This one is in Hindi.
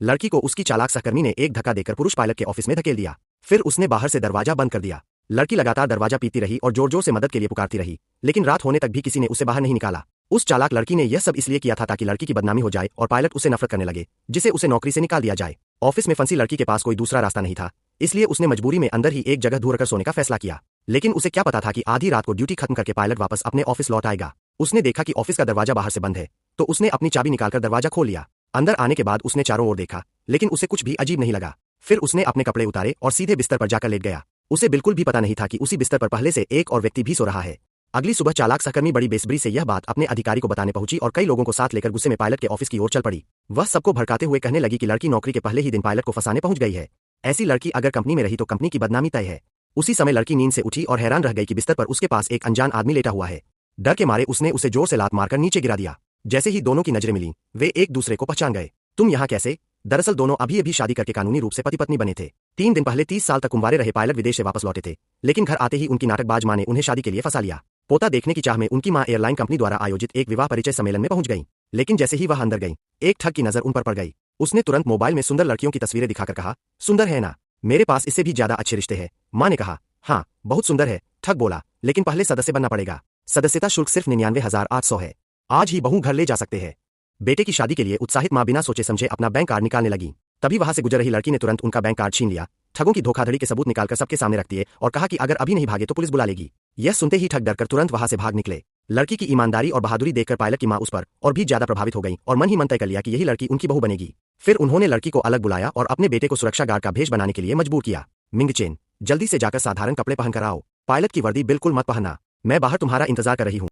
लड़की को उसकी चालाक सहकर्मी ने एक धक्का देकर पुरुष पायलट के ऑफिस में धकेल दिया। फिर उसने बाहर से दरवाजा बंद कर दिया। लड़की लगातार दरवाजा पीटती रही और जोर जोर से मदद के लिए पुकारती रही, लेकिन रात होने तक भी किसी ने उसे बाहर नहीं निकाला। उस चालाक लड़की ने यह सब इसलिए किया था ताकि लड़की की बदनामी हो जाए और पायलट उसे नफरत करने लगे, जिसे उसे नौकरी से निकाल दिया जाए। ऑफिस में फंसी लड़की के पास कोई दूसरा रास्ता नहीं था, इसलिए उसने मजबूरी में अंदर ही एक जगह ढूंढ कर सोने का फैसला किया। लेकिन उसे क्या पता था कि आधी रात को ड्यूटी खत्म करके पायलट वापस अपने ऑफिस लौट आएगा। उसने देखा कि ऑफिस का दरवाजा बाहर से बंद है, तो उसने अपनी चाबी निकालकर दरवाजा खोल लिया। अंदर आने के बाद उसने चारों ओर देखा, लेकिन उसे कुछ भी अजीब नहीं लगा। फिर उसने अपने कपड़े उतारे और सीधे बिस्तर पर जाकर लेट गया। उसे बिल्कुल भी पता नहीं था कि उसी बिस्तर पर पहले से एक और व्यक्ति भी सो रहा है। अगली सुबह चालाक सहकर्मी बड़ी बेसब्री से यह बात अपने अधिकारी को बताने पहुंची और कई लोगों को साथ लेकर गुस्से में पायलट के ऑफिस की ओर चल पड़ी। वह सबको भड़काते हुए कहने लगी कि लड़की नौकरी के पहले ही दिन पायलट को फंसाने पहुंच गई है। ऐसी लड़की अगर कंपनी में रही तो कंपनी की बदनामी तय है। उसी समय लड़की नींद से उठी और हैरान रह गई कि बिस्तर पर उसके पास एक अनजान आदमी लेटा हुआ है। डर के मारे उसने उसे जोर से लात मारकर नीचे गिरा दिया। जैसे ही दोनों की नजरें मिली, वे एक दूसरे को पहचान गए। तुम यहाँ कैसे? दरअसल दोनों अभी शादी करके कानूनी रूप से पति पत्नी बने थे। 3 दिन पहले 30 साल तक कुंवारे रहे पायलट विदेश से वापस लौटे थे, लेकिन घर आते ही उनकी नाटकबाज मां ने उन्हें शादी के लिए फंसा लिया। पोता देखने की चाह में उनकी मां एयरलाइन कंपनी द्वारा आयोजित एक विवाह परिचय सम्मेलन में पहुंच गई, लेकिन जैसे ही वह अंदर गई, एक ठग की नजर उन पर पड़ गई। उसने तुरंत मोबाइल में सुंदर लड़कियों की तस्वीरें दिखाकर कहा, सुंदर है ना? मेरे पास इससे भी ज्यादा अच्छे रिश्ते हैं। मां ने कहा, हाँ बहुत सुंदर है। ठग बोला, लेकिन पहले सदस्य बनना पड़ेगा। सदस्यता शुल्क सिर्फ 99,800 है। आज ही बहू घर ले जा सकते हैं। बेटे की शादी के लिए उत्साहित मां बिना सोचे समझे अपना बैंक कार्ड निकालने लगी। तभी वहां से गुजर रही लड़की ने तुरंत उनका बैंक कार्ड छीन लिया, ठगों की धोखाधड़ी के सबूत निकालकर सबके सामने रख दिए और कहा कि अगर अभी नहीं भागे तो पुलिस बुला लेगी। यह सुनते ही ठग डरकर तुरंत वहां से भाग निकले। लड़की की ईमानदारी और बहादुरी देखकर पायलट की मां उस पर और भी ज्यादा प्रभावित हो गई और मन ही मन तय कर लिया कि यही लड़की उनकी बहू बनेगी। फिर उन्होंने लड़की को अलग बुलाया और अपने बेटे को सुरक्षा गार्ड का भेष बनाने के लिए मजबूर किया। मिंगचेन, जल्दी से जाकर साधारण कपड़े पहनकर आओ। पायलट की वर्दी बिल्कुल मत पहनना। मैं बाहर तुम्हारा इंतजार कर रही हूँ।